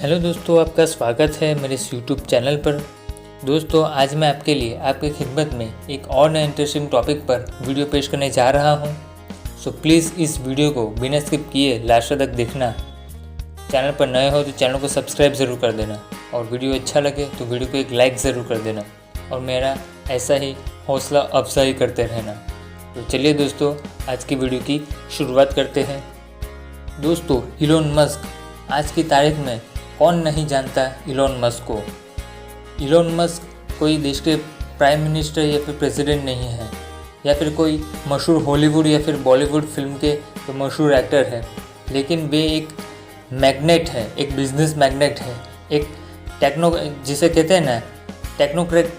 Hello दोस्तों, आपका स्वागत है मेरे इस यूट्यूब चैनल पर। दोस्तों, आज मैं आपके लिए आपकी खिदमत में एक और नए इंटरेस्टिंग टॉपिक पर वीडियो पेश करने जा रहा हूं। सो प्लीज़ इस वीडियो को बिना स्किप किए लास्ट तक देखना। चैनल पर नए हो तो चैनल को सब्सक्राइब ज़रूर कर देना और वीडियो अच्छा लगे तो वीडियो को एक लाइक ज़रूर कर देना और मेरा ऐसा ही हौसला अफजाई करते रहना। तो चलिए दोस्तों, आज की वीडियो की शुरुआत करते हैं। दोस्तों, इलोन मस्क, आज की तारीख में कौन नहीं जानता इलोन मस्क को। इलोन मस्क कोई देश के प्राइम मिनिस्टर या फिर प्रेसिडेंट नहीं है, या फिर कोई मशहूर हॉलीवुड या फिर बॉलीवुड फिल्म के तो मशहूर एक्टर है, लेकिन वे एक मैग्नेट है, एक बिजनेस मैग्नेट है, एक जिसे कहते हैं ना टेक्नोक्रेट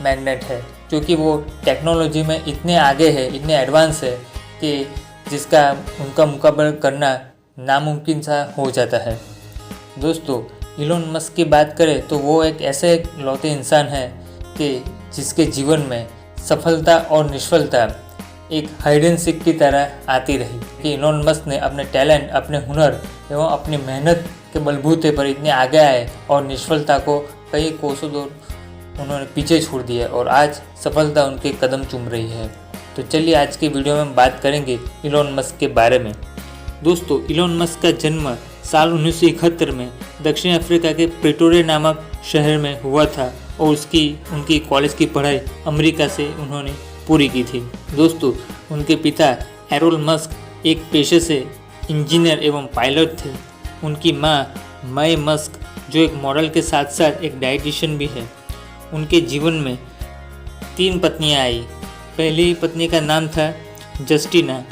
मैग्नेट है, क्योंकि वो टेक्नोलॉजी में इतने आगे है, इतने एडवांस है कि जिसका उनका मुकाबला करना नामुमकिन सा हो जाता है। दोस्तों, इलोन मस्क की बात करें तो वो एक ऐसे लौते इंसान है कि जिसके जीवन में सफलता और निष्फलता एक हाइड एंड सीक की तरह आती रही कि इलोन मस्क ने अपने टैलेंट, अपने हुनर एवं अपनी मेहनत के बलबूते पर इतने आगे आए और निष्फलता को कई कोसों दूर उन्होंने पीछे छोड़ दिया और आज सफलता उनके कदम चूम रही है। तो चलिए आज की वीडियो में बात करेंगे इलोन मस्क के बारे में। दोस्तों, इलोन मस्क का जन्म साल 1971 में दक्षिण अफ्रीका के प्रिटोरिया नामक शहर में हुआ था और उनकी कॉलेज की पढ़ाई अमेरिका से उन्होंने पूरी की थी। दोस्तों, उनके पिता एरोल मस्क एक पेशे से इंजीनियर एवं पायलट थे। उनकी मां मय मस्क जो एक मॉडल के साथ साथ एक डाइटिशियन भी है। उनके जीवन में 3 पत्नियां आई। पहली पत्नी का नाम था जस्टिना,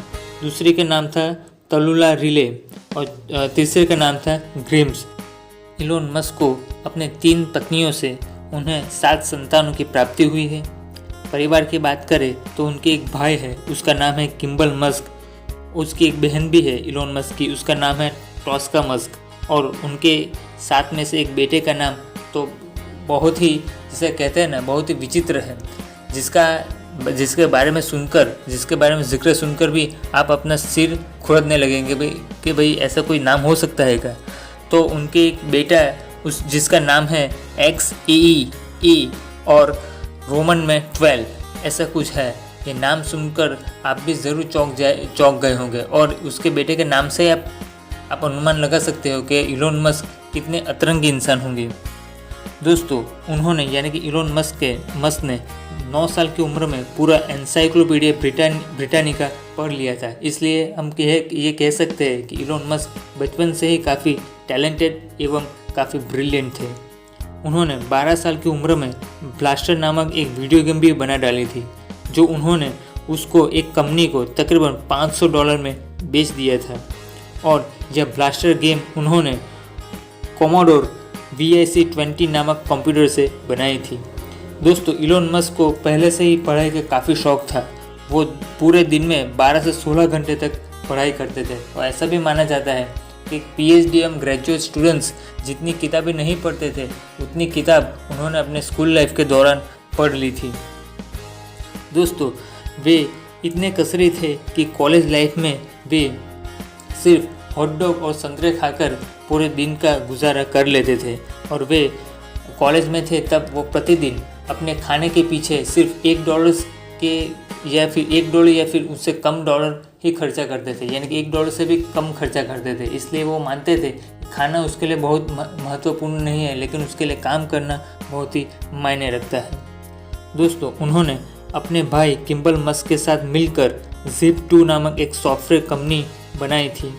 दूसरी का नाम था तलुला रिले और तीसरे का नाम था ग्रिम्स। इलोन मस्क को अपने 3 पत्नियों से उन्हें 7 संतानों की प्राप्ति हुई है। परिवार की बात करें तो उनके एक भाई है, उसका नाम है किम्बल मस्क। उसकी एक बहन भी है इलोन मस्क की, उसका नाम है टॉस्का मस्क। और उनके साथ में से एक बेटे का नाम तो बहुत ही, जिसे कहते हैं ना, बहुत ही विचित्र है, जिसके बारे में जिक्र सुनकर भी आप अपना सिर खुरदने लगेंगे कि भाई ऐसा कोई नाम हो सकता है क्या। तो उनके एक बेटा जिसका नाम है XEE और रोमन में 12 ऐसा कुछ है। ये नाम सुनकर आप भी ज़रूर चौंक गए होंगे और उसके बेटे के नाम से आप अनुमान लगा सकते हो कि इलोन मस्क कितने अतरंगी इंसान होंगे। दोस्तों, उन्होंने यानी कि इलोन मस्क ने 9 साल की उम्र में पूरा एनसाइक्लोपीडिया ब्रिटानिका पढ़ लिया था। इसलिए हम ये कह सकते हैं कि इलोन मस्क बचपन से ही काफ़ी टैलेंटेड एवं काफ़ी ब्रिलियंट थे। उन्होंने 12 साल की उम्र में ब्लास्टर नामक एक वीडियो गेम भी बना डाली थी, जो उन्होंने उसको एक कंपनी को तकरीबन $500 में बेच दिया था। और यह ब्लास्टर गेम उन्होंने कोमोडोर VIC-20 नामक कंप्यूटर से बनाई थी। दोस्तों, इलोन मस्क को पहले से ही पढ़ाई का काफ़ी शौक था। वो पूरे दिन में 12 से 16 घंटे तक पढ़ाई करते थे और ऐसा भी माना जाता है कि PhD एवं ग्रेजुएट स्टूडेंट्स जितनी किताबें नहीं पढ़ते थे उतनी किताब उन्होंने अपने स्कूल लाइफ के दौरान पढ़ ली थी। दोस्तों, वे इतने कसरी थे कि कॉलेज लाइफ में वे सिर्फ हॉट डॉग और संतरे खाकर पूरे दिन का गुजारा कर लेते थे। और वे कॉलेज में थे तब वो प्रतिदिन अपने खाने के पीछे सिर्फ $1 या फिर उससे कम डॉलर ही खर्चा करते थे, यानी कि $1 से भी कम खर्चा करते थे। इसलिए वो मानते थे खाना उसके लिए बहुत महत्वपूर्ण नहीं है, लेकिन उसके लिए काम करना बहुत ही मायने रखता है। दोस्तों, उन्होंने अपने भाई किम्बल मस्क के साथ मिलकर Zip2 नामक एक सॉफ्टवेयर कंपनी बनाई थी।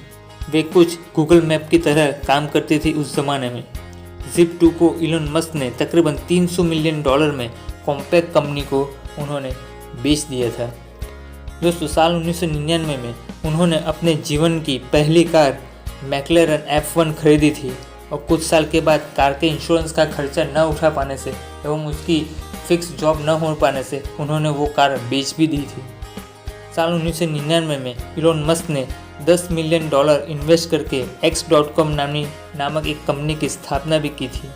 वे कुछ गूगल मैप की तरह काम करती थी उस ज़माने में। Zip2 को इलोन मस्क ने तकरीबन $300 मिलियन में कॉम्पैक्ट कंपनी को उन्होंने बेच दिया था। दोस्तों, साल 1999 में उन्होंने अपने जीवन की पहली कार मैक्लेरन F1 खरीदी थी और कुछ साल के बाद कार के इंश्योरेंस का खर्चा न उठा पाने से एवं उसकी फिक्स जॉब न हो पाने से उन्होंने वो कार बेच भी दी थी। साल 1999 में इलोन मस्क ने $10 मिलियन इन्वेस्ट करके X.com नामक एक कंपनी की स्थापना भी की थी,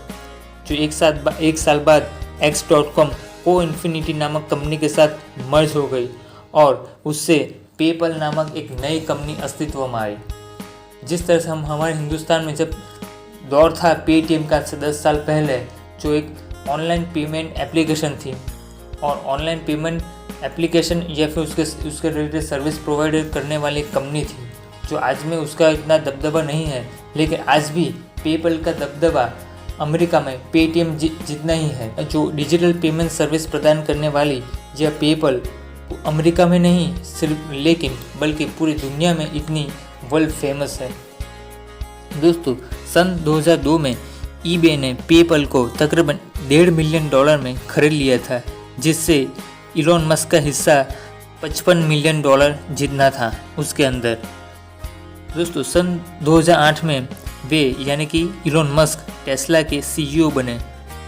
जो एक साल बाद X.com कोइन्फिनिटी नामक कंपनी के साथ मर्ज हो गई और उससे पेपल नामक एक नई कंपनी अस्तित्व में आई। जिस तरह से हम हमारे हिंदुस्तान में जब दौर था पेटीएम का से 10 साल पहले, जो एक ऑनलाइन पेमेंट एप्लीकेशन थी, और ऑनलाइन पेमेंट एप्लीकेशन या फिर उसके रिलेटेड सर्विस प्रोवाइडर करने वाली कंपनी थी, जो आज में उसका इतना दबदबा नहीं है। लेकिन आज भी पेपल का दबदबा अमेरिका में पेटीएम जितना ही है। जो डिजिटल पेमेंट सर्विस प्रदान करने वाली यह पेपल अमेरिका में नहीं सिर्फ लेकिन बल्कि पूरी दुनिया में इतनी वर्ल्ड फेमस है। दोस्तों, सन 2002 में ईबे ने पेपल को तकरीबन $1.5 मिलियन में खरीद लिया था, जिससे इलॉन मस्क का हिस्सा $55 मिलियन जितना था उसके अंदर। दोस्तों, सन 2008 में वे यानी कि इलॉन मस्क टेस्ला के सीईओ बने।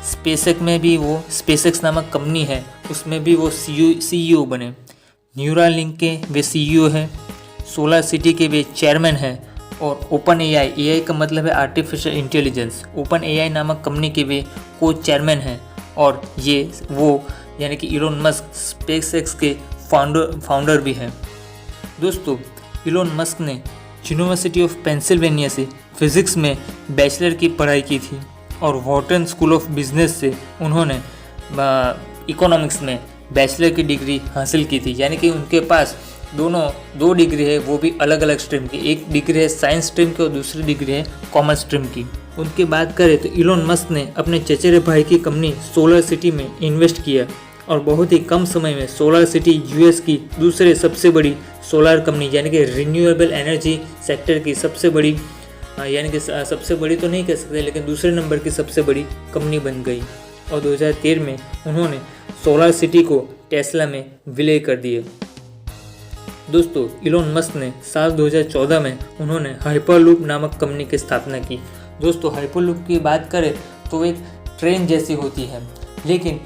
स्पेसएक्स नामक कंपनी है, उसमें भी वो सीईओ बने। न्यूरालिंक के वे सीईओ हैं। सोलर सिटी के वे चेयरमैन हैं। और ओपन एआई का मतलब है आर्टिफिशियल इंटेलिजेंस, ओपन एआई नामक कंपनी के वे को चेयरमैन हैं। और ये वो यानी कि इलॉन मस्क स्पेसएक्स के फाउंडर भी हैं। दोस्तों, इलॉन मस्क ने यूनिवर्सिटी ऑफ पेंसिल्वेनिया से फिज़िक्स में बैचलर की पढ़ाई की थी और वॉर्टन स्कूल ऑफ बिजनेस से उन्होंने इकोनॉमिक्स में बैचलर की डिग्री हासिल की थी। यानी कि उनके पास दो डिग्री है, वो भी अलग अलग स्ट्रीम की। एक डिग्री है साइंस स्ट्रीम की और दूसरी डिग्री है कॉमर्स स्ट्रीम की। उनकी बात करें तो इलॉन मस्क ने अपने चचेरे भाई की कंपनी सोलर सिटी में इन्वेस्ट किया और बहुत ही कम समय में सोलर सिटी यूएस की दूसरे सबसे बड़ी सोलर कंपनी यानी कि रिन्यूएबल एनर्जी सेक्टर की सबसे बड़ी, यानी कि सबसे बड़ी तो नहीं कह सकते लेकिन दूसरे नंबर की सबसे बड़ी कंपनी बन गई। और 2013 में उन्होंने सोलर सिटी को टेस्ला में विलय कर दिए। दोस्तों, इलॉन मस्क ने साल 2014 में उन्होंने हाइपरलूप नामक कंपनी की स्थापना की। दोस्तों, हाइपरलूप की बात करें तो एक ट्रेन जैसी होती है, लेकिन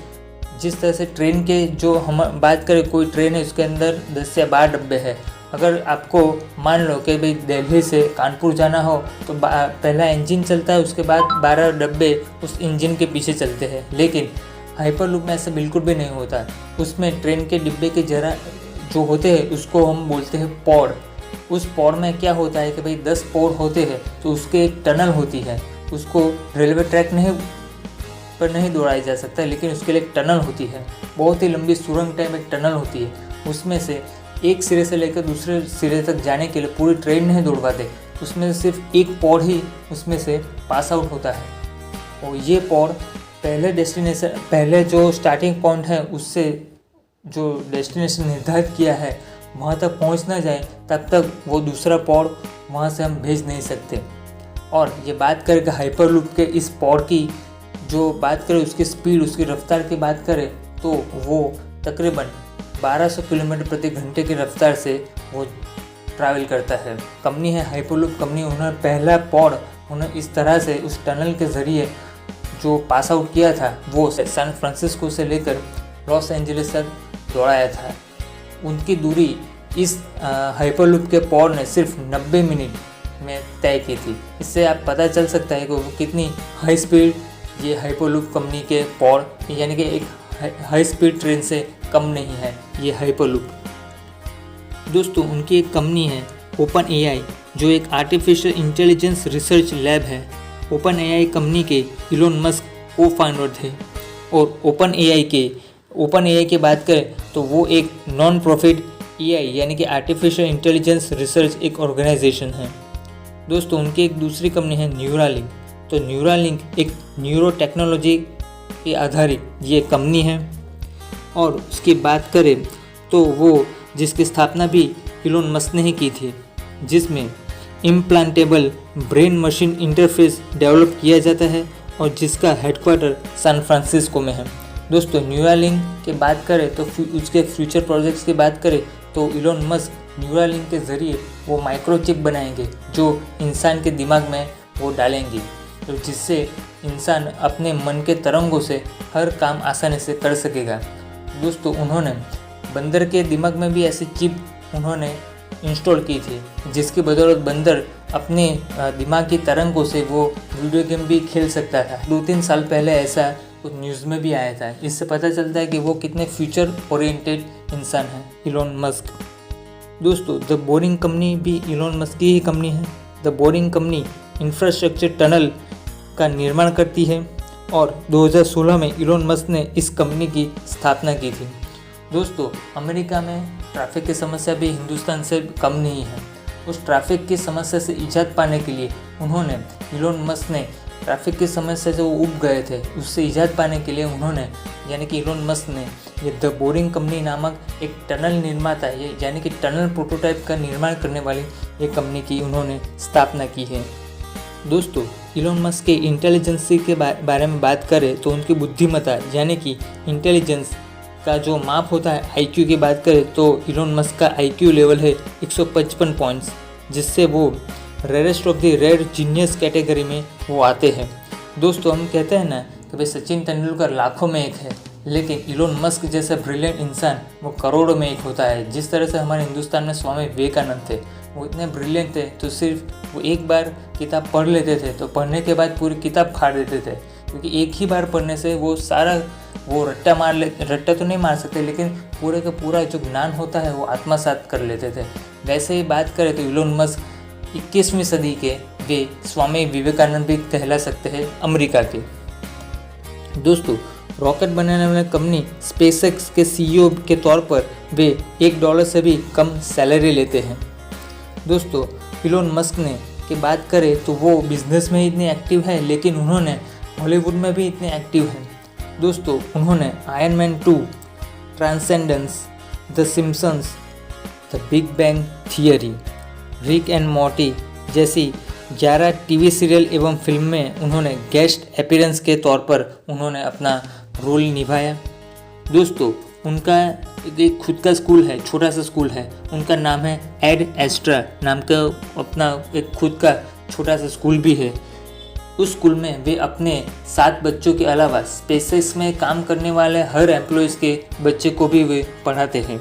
जिस तरह से ट्रेन के जो हम बात करें, कोई ट्रेन है उसके अंदर 10 या 12 डब्बे हैं। अगर आपको मान लो कि भाई दिल्ली से कानपुर जाना हो तो पहला इंजन चलता है, उसके बाद 12 डब्बे उस इंजन के पीछे चलते हैं। लेकिन हाइपरलूप में ऐसा बिल्कुल भी नहीं होता। उसमें ट्रेन के डिब्बे के जरा जो होते हैं उसको हम बोलते हैं पॉड। उस पॉड में क्या होता है कि भाई 10 पॉड होते हैं तो उसके एक टनल होती है। उसको रेलवे ट्रैक पर नहीं दौड़ाया जा सकता, लेकिन उसके लिए एक टनल होती है। बहुत ही लंबी सुरंग टाइप एक टनल होती है। उसमें से एक सिरे से लेकर दूसरे सिरे तक जाने के लिए पूरी ट्रेन नहीं दौड़वाते, उसमें से सिर्फ एक पॉड ही उसमें से पास आउट होता है। और ये पॉड पहले जो स्टार्टिंग पॉइंट है उससे जो डेस्टिनेशन निर्धारित किया है वहाँ तक पहुँच ना जाए तब तक वो दूसरा पॉड वहाँ से हम भेज नहीं सकते। और ये बात करें कि हाइपरलूप के इस पॉड की जो बात करें, उसकी स्पीड, उसकी रफ्तार की बात करें तो वो तकरीबन 1200 किलोमीटर प्रति घंटे की रफ्तार से वो ट्रैवल करता है। कंपनी है हाइपरलूप कंपनी। उन्होंने पहला पॉड उन्होंने इस तरह से उस टनल के ज़रिए जो पास आउट किया था वो सैन फ्रांसिस्को से लेकर लॉस एंजलिस तक दौड़ाया था। उनकी दूरी इस हाइपरलूप के पॉड ने सिर्फ 90 मिनट में तय की थी। इससे आप पता चल सकता है कि वो कितनी हाई स्पीड ये हाइपरलूप कंपनी के पॉड यानी कि एक हाई स्पीड ट्रेन से कम नहीं है ये हाइपरलूप। दोस्तों, उनकी एक कंपनी है ओपन एआई, जो एक आर्टिफिशियल इंटेलिजेंस रिसर्च लैब है। ओपन एआई कंपनी के इलॉन मस्क को फाउंडर थे। और ओपन एआई की बात करें तो वो एक नॉन प्रॉफिट एआई यानी कि आर्टिफिशियल इंटेलिजेंस रिसर्च एक ऑर्गेनाइजेशन है। दोस्तों, उनकी एक दूसरी कंपनी है न्यूरालिंक। तो न्यूरालिंक एक न्यूरो टेक्नोलॉजी के आधारित ये कंपनी है। और उसकी बात करें तो वो जिसकी स्थापना भी इलॉन मस्क ने ही की थी, जिसमें implantable brain machine interface develop किया जाता है और जिसका हेडक्वार्टर सैन फ्रांसिस्को में है। दोस्तों, न्यूरालिंक की बात करें तो उसके फ्यूचर प्रोजेक्ट्स की बात करें तो इलॉन मस्क न्यूरालिंक के ज़रिए वो माइक्रोचिप बनाएंगे जो इंसान के दिमाग में वो डालेंगे, तो जिससे इंसान अपने मन के तरंगों से हर काम आसानी से कर सकेगा। दोस्तों, उन्होंने बंदर के दिमाग में भी ऐसी चिप उन्होंने इंस्टॉल की थी, जिसकी बदौलत बंदर अपने दिमाग की तरंगों से वो वीडियो गेम भी खेल सकता था। 2-3 साल पहले ऐसा कुछ न्यूज़ में भी आया था। इससे पता चलता है कि वो कितने फ्यूचर ओरिएंटेड इंसान हैं इलॉन मस्क। दोस्तों, द बोरिंग कंपनी भी इलॉन मस्क की ही कंपनी है। The boring company infrastructure tunnel का निर्माण करती है और 2016 में इलोन मस्क ने इस कंपनी की स्थापना की थी। दोस्तों, अमेरिका में ट्रैफिक की समस्या भी हिंदुस्तान से कम नहीं है। उस ट्रैफिक की समस्या से इजाद पाने के लिए इलोन मस्क ने ट्रैफिक की समस्या से वो उब गए थे, उससे इजाद पाने के लिए उन्होंने यानी कि इलोन मस्क ने ये द बोरिंग कंपनी नामक एक टनल निर्माता है यानी कि टनल प्रोटोटाइप का निर्माण करने वाली ये कंपनी की उन्होंने स्थापना की है। दोस्तों, इलोन मस्क के इंटेलिजेंस के बारे में बात करें तो उनकी बुद्धिमत्ता यानी कि इंटेलिजेंस का जो माप होता है आईक्यू की बात करें तो इलोन मस्क का आईक्यू लेवल है 155 पॉइंट्स, जिससे वो rarest of the rare genius category में वो आते हैं। दोस्तों, हम कहते हैं ना कि भाई सचिन तेंदुलकर लाखों में एक है, लेकिन इलोन मस्क जैसा ब्रिलियंट इंसान वो करोड़ों में एक होता है। जिस तरह से हमारे हिंदुस्तान में स्वामी विवेकानंद थे, वो इतने ब्रिलियंट थे तो सिर्फ वो एक बार किताब पढ़ लेते थे तो पढ़ने के बाद पूरी किताब फाड़ देते थे, क्योंकि एक ही बार पढ़ने से वो रट्टा तो नहीं मार सकते, लेकिन पूरे का पूरा जो ज्ञान होता है वो आत्मसात कर लेते थे। वैसे ही बात करें तो इलोन मस्क 21वीं सदी के वे स्वामी विवेकानंद भी कहला सकते हैं अमेरिका के। दोस्तों, रॉकेट बनाने वाले कंपनी स्पेसएक्स के सीईओ के तौर पर वे $1 से भी कम सैलरी लेते हैं। दोस्तों, इलोन मस्क ने की बात करें तो वो बिजनेस में इतने एक्टिव है, लेकिन उन्होंने हॉलीवुड में भी इतने एक्टिव हैं। दोस्तों, उन्होंने Iron Man 2, Transcendence, the Simpsons, the Big Bang Theory, Rick and Morty जैसी 11 टीवी सीरियल एवं फिल्म में उन्होंने गेस्ट अपीयरेंस के तौर पर उन्होंने अपना रोल निभाया। दोस्तों, उनका एक खुद का स्कूल है, छोटा सा स्कूल है, उनका नाम है एड एस्ट्रा नाम का अपना एक खुद का छोटा सा स्कूल भी है। उस स्कूल में वे अपने 7 बच्चों के अलावा स्पेसएक्स में काम करने वाले हर एम्प्लॉयज़ के बच्चे को भी वे पढ़ाते हैं।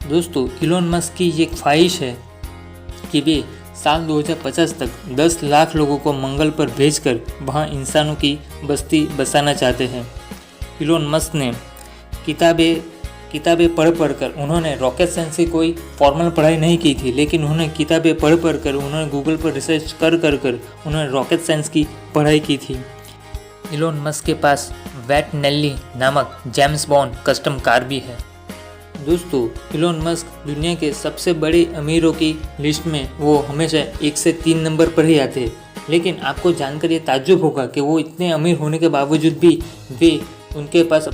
दोस्तों, इलोन मस्क की ये ख्वाहिश है कि वे साल 2050 तक 10 लाख लोगों को मंगल पर भेजकर वहां इंसानों की बस्ती बसाना चाहते हैं। इलोन मस्क ने किताबें पढ़ कर उन्होंने रॉकेट साइंस की कोई फॉर्मल पढ़ाई नहीं की थी, लेकिन उन्होंने किताबें पढ़ कर उन्होंने गूगल पर रिसर्च कर उन्होंने रॉकेट साइंस की पढ़ाई की थी। इलोन मस्क के पास वैट नेल्ली नामक जेम्स बॉन्ड कस्टम कार भी है। दोस्तों, इलोन मस्क दुनिया के सबसे बड़े अमीरों की लिस्ट में वो हमेशा 1 से 3 नंबर पर ही आते हैं, लेकिन आपको जानकर ये ताज्जुब होगा कि वो इतने अमीर होने के बावजूद भी उनके पास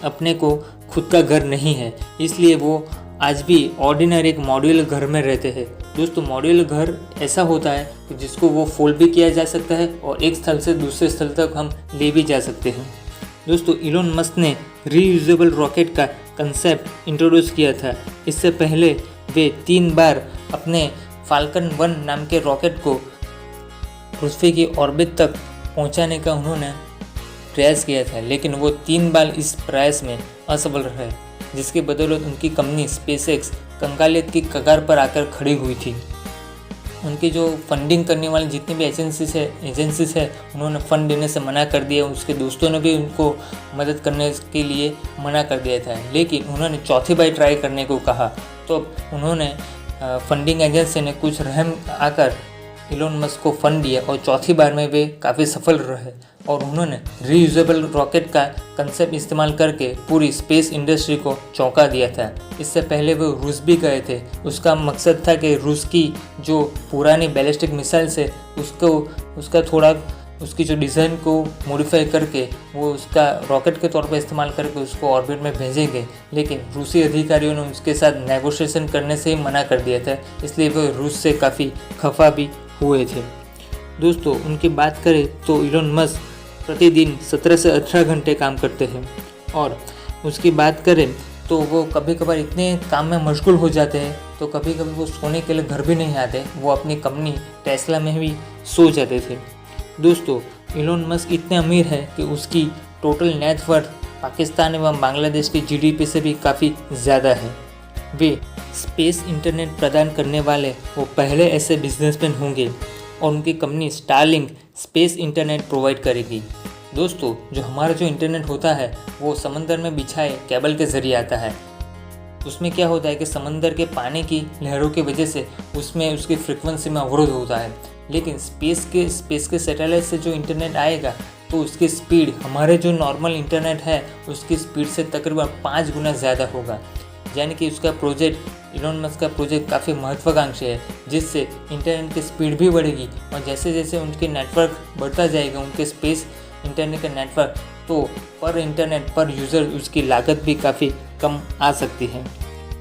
अपने को खुद का घर नहीं है, इसलिए वो आज भी ऑर्डिनरी एक मॉड्यूलर घर में रहते हैं। दोस्तों, मॉड्यूलर घर ऐसा होता है कि जिसको वो फोल्ड भी किया जा सकता है और एक स्थल से दूसरे स्थल तक हम ले भी जा सकते हैं। दोस्तों, इलोन मस्क ने रीयूजेबल रॉकेट का कंसेप्ट इंट्रोड्यूस किया था। इससे पहले वे 3 बार अपने फाल्कन 1 नाम के रॉकेट को पृथ्वी की ऑर्बिट तक पहुंचाने का उन्होंने प्रयास किया था, लेकिन वो 3 बार इस प्रयास में असफल रहे, जिसके बदौलत उनकी कंपनी स्पेसएक्स कंगालियत की कगार पर आकर खड़ी हुई थी। उनकी जो फंडिंग करने वाली जितनी भी एजेंसीज है उन्होंने फंड देने से मना कर दिया। उसके दोस्तों ने भी उनको मदद करने के लिए मना कर दिया था, लेकिन उन्होंने चौथी बार ट्राई करने को कहा तो उन्होंने फंडिंग एजेंसी ने कुछ रहम आकर इलोन मस्क को फंड दिया और चौथी बार में वे काफ़ी सफल रहे और उन्होंने रीयूजेबल रॉकेट का कंसेप्ट इस्तेमाल करके पूरी स्पेस इंडस्ट्री को चौंका दिया था। इससे पहले वो रूस भी गए थे। उसका मकसद था कि रूस की जो पुरानी बैलिस्टिक मिसाइल से उसकी जो डिज़ाइन को मॉडिफाई करके वो उसका रॉकेट के तौर पर इस्तेमाल करके उसको ऑर्बिट में भेजेंगे, लेकिन रूसी अधिकारियों ने उसके साथ नेगोशिएशन करने से ही मना कर दिया था, इसलिए वो रूस से काफ़ी खफा भी हुए थे। दोस्तों, उनकी बात करें तो इलोन मस्क प्रतिदिन 17 से 18 घंटे काम करते हैं और उसकी बात करें तो वो कभी कभार इतने काम में मशगूल हो जाते हैं तो कभी कभी वो सोने के लिए घर भी नहीं आते, वो अपनी कंपनी टेस्ला में भी सो जाते थे। दोस्तों, इलोन मस्क इतने अमीर है कि उसकी टोटल नेटवर्थ पाकिस्तान एवं बांग्लादेश की जीडीपी से भी काफ़ी ज़्यादा है। वे स्पेस इंटरनेट प्रदान करने वाले वो पहले ऐसे बिजनेसमैन होंगे और उनकी company Starlink space internet provide करेगी। दोस्तों, जो हमारा जो इंटरनेट होता है वो समंदर में बिछाए केबल के ज़रिए आता है। उसमें क्या होता है कि समंदर के पानी की लहरों की वजह से उसमें उसकी फ्रिक्वेंसी में अवरोध होता है, लेकिन स्पेस के सैटेलाइट से जो इंटरनेट आएगा तो उसकी स्पीड हमारे जो नॉर्मल इंटरनेट है उसकी स्पीड से तकरीबन 5 गुना ज़्यादा होगा। यानी कि उसका प्रोजेक्ट, इलोन मस्क का प्रोजेक्ट काफ़ी महत्वाकांक्षी है, जिससे इंटरनेट की स्पीड भी बढ़ेगी और जैसे जैसे उनके नेटवर्क बढ़ता जाएगा, उनके स्पेस इंटरनेट का नेटवर्क, तो पर यूज़र उसकी लागत भी काफ़ी कम आ सकती है।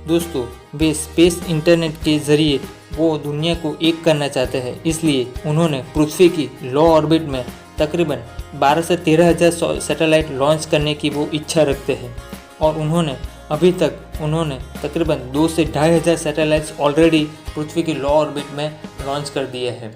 दोस्तों, वे स्पेस इंटरनेट के ज़रिए वो दुनिया को एक करना चाहते हैं, इसलिए उन्होंने पृथ्वी की लो ऑर्बिट में तकरीबन 12 से 13 हज़ार सैटेलाइट लॉन्च करने की वो इच्छा रखते हैं और अभी तक उन्होंने तकरीबन 2 से 2.5 हज़ार सैटेलाइट्स ऑलरेडी पृथ्वी की लो ऑर्बिट में लॉन्च कर दिए हैं।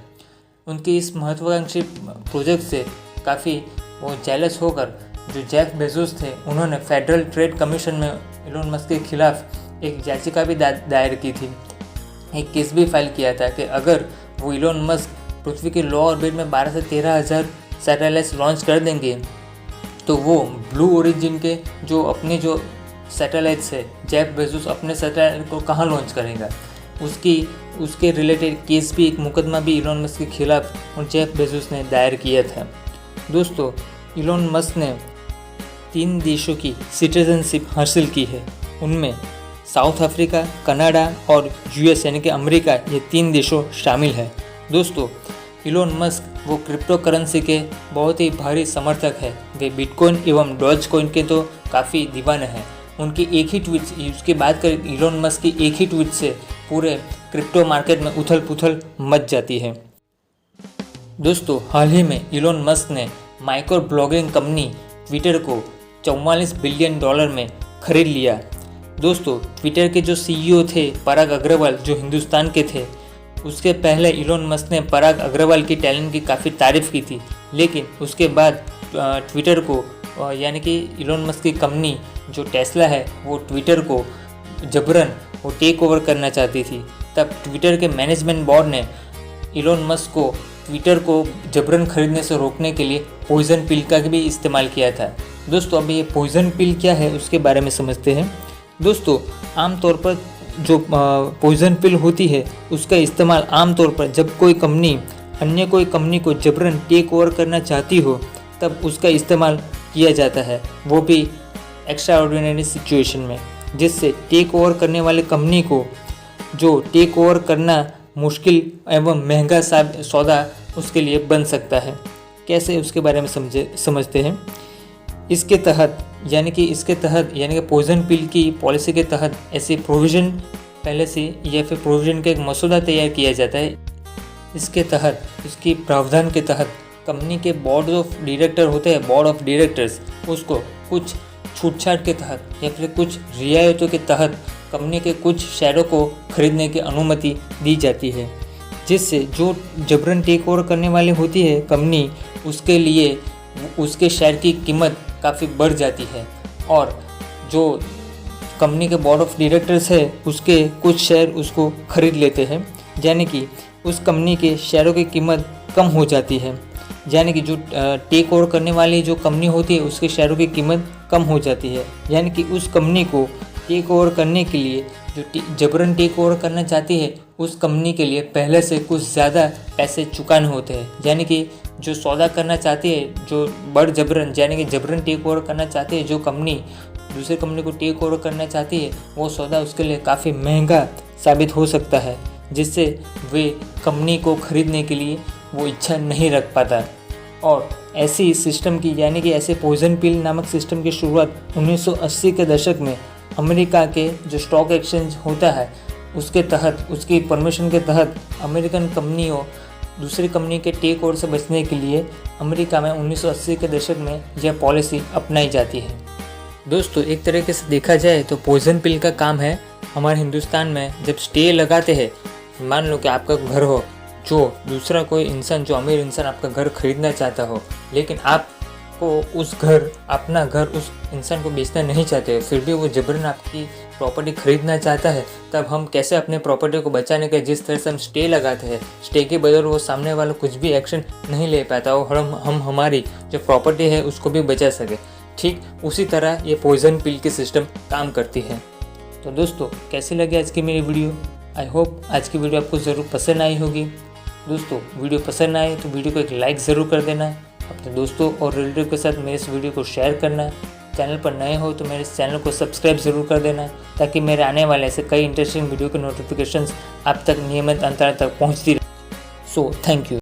उनके इस महत्वाकांक्षी प्रोजेक्ट से काफ़ी वो जेलस होकर जो जेफ बेजोस थे, उन्होंने फेडरल ट्रेड कमीशन में इलोन मस्क के खिलाफ एक याचिका भी दायर की थी, एक केस भी फाइल किया था कि अगर वो इलोन मस्क पृथ्वी के लो ऑर्बिट में 12 से 13 हज़ार सैटेलाइट्स लॉन्च कर देंगे तो वो ब्लू ओरिजिन के जो सैटेलाइट्स है, जेफ बेजोस अपने सैटेलाइट को कहाँ लॉन्च करेगा, उसके रिलेटेड केस भी, एक मुकदमा भी इलोन मस्क के खिलाफ और जेफ बेजोस ने दायर किया था। दोस्तों, इलोन मस्क ने 3 देशों की सिटीजनशिप हासिल की है, उनमें साउथ अफ्रीका, कनाडा और यूएस यानी कि अमेरिका, ये 3 देशों शामिल है। दोस्तों, इलोन मस्क वो क्रिप्टो करेंसी के बहुत ही भारी समर्थक है। वे बिटकॉइन एवं डॉज कॉइन के तो काफ़ी दीवाने हैं। उनकी एक ही ट्वीट, उसकी बात करें इलोन मस्क की एक ही ट्वीट से पूरे क्रिप्टो मार्केट में उथल पुथल मच जाती है। दोस्तों, हाल ही में इलोन मस्क ने माइक्रो ब्लॉगिंग कंपनी ट्विटर को $44 बिलियन में खरीद लिया। दोस्तों, ट्विटर के जो सीईओ थे पराग अग्रवाल, जो हिंदुस्तान के थे, उसके पहले इलोन मस्क ने पराग अग्रवाल की टैलेंट की काफ़ी तारीफ़ की थी, लेकिन उसके बाद ट्विटर को यानी कि इलोन मस्क की कंपनी जो टेस्ला है वो ट्विटर को जबरन वो टेक ओवर करना चाहती थी। तब ट्विटर के मैनेजमेंट बोर्ड ने इलोन मस्क को ट्विटर को जबरन खरीदने से रोकने के लिए पॉइजन पिल का भी इस्तेमाल किया था। दोस्तों, अब ये पॉइजन पिल क्या है उसके बारे में समझते हैं। दोस्तों, आमतौर पर जो पॉइजन पिल होती है उसका इस्तेमाल आमतौर पर जब कोई कंपनी अन्य कोई कंपनी को जबरन टेक ओवर करना चाहती हो तब उसका इस्तेमाल किया जाता है, वो भी एक्स्ट्रा ऑर्डिनरी सिचुएशन में, जिससे टेक ओवर करने वाली कंपनी को जो टेक ओवर करना मुश्किल एवं महंगा सौदा उसके लिए बन सकता है। कैसे, उसके बारे में समझते हैं। इसके तहत यानी कि पॉइजन पिल की पॉलिसी के तहत ऐसे प्रोविज़न पहले से या फिर प्रोविज़न का एक मसौदा तैयार किया जाता है। इसके तहत, इसकी प्रावधान के तहत कंपनी के बोर्ड ऑफ डायरेक्टर होते हैं, बोर्ड ऑफ डायरेक्टर्स, उसको कुछ छूटछाट के तहत या फिर कुछ रियायतों के तहत कंपनी के कुछ शेयरों को खरीदने की अनुमति दी जाती है, जिससे जो जबरन टेक ओवर करने वाली होती है कंपनी, उसके लिए उसके शेयर की कीमत काफ़ी बढ़ जाती है और जो कंपनी के बोर्ड ऑफ डायरेक्टर्स है उसके कुछ शेयर उसको खरीद लेते हैं, यानी कि उस कंपनी के शेयरों की कीमत कम हो जाती है। यानी कि जो टेक ओवर करने वाली जो कंपनी होती है उसके शेयरों की कीमत कम हो जाती है। यानी कि उस कंपनी को टेक ओवर करने के लिए जो जबरन टेक ओवर करना चाहती है उस कंपनी के लिए पहले से कुछ ज़्यादा पैसे चुकाने होते हैं। यानी कि जो सौदा करना चाहती है, जो जबरन यानी कि जबरन टेक ओवर करना चाहती है, जो कंपनी दूसरी कंपनी को टेक ओवर करना चाहती है, वो सौदा उसके लिए काफ़ी महंगा साबित हो सकता है, जिससे वे कंपनी को खरीदने के लिए वो इच्छा नहीं रख पाता। और ऐसी सिस्टम की यानी कि ऐसे पॉइजन पिल नामक सिस्टम की शुरुआत 1980 के दशक में अमेरिका के जो स्टॉक एक्सचेंज होता है उसके तहत, उसकी परमिशन के तहत अमेरिकन कंपनियों दूसरी कंपनी के टेक ओवर से बचने के लिए अमेरिका में 1980 के दशक में यह पॉलिसी अपनाई जाती है। दोस्तों, एक तरीके से देखा जाए तो पॉइजन पिल का काम है हमारे हिंदुस्तान में जब स्टे लगाते हैं, मान लो कि आपका घर हो, जो दूसरा कोई इंसान, जो अमीर इंसान आपका घर खरीदना चाहता हो, लेकिन आपको अपना घर उस इंसान को बेचना नहीं चाहते, फिर भी वो जबरन आपकी प्रॉपर्टी खरीदना चाहता है, तब हम कैसे अपने प्रॉपर्टी को बचाने के जिस तरह से हम स्टे लगाते हैं, स्टे के बदौर वो सामने वाला कुछ भी एक्शन नहीं ले पाता और हम हमारी जो प्रॉपर्टी है उसको भी बचा सके, ठीक उसी तरह ये पॉइजन पिल की सिस्टम काम करती है। तो दोस्तों, कैसी लगी आज की मेरी वीडियो? आई होप आज की वीडियो आपको ज़रूर पसंद आई होगी। दोस्तों वीडियो पसंद आए तो वीडियो को एक लाइक ज़रूर कर देना, अपने दोस्तों और रिलेटिव के साथ मेरे इस वीडियो को शेयर करना। चैनल पर नए हो तो मेरे इस चैनल को सब्सक्राइब ज़रूर कर देना, ताकि मेरे आने वाले ऐसे कई इंटरेस्टिंग वीडियो के नोटिफिकेशंस आप तक नियमित अंतराल तक पहुंचती रहे। So thank you.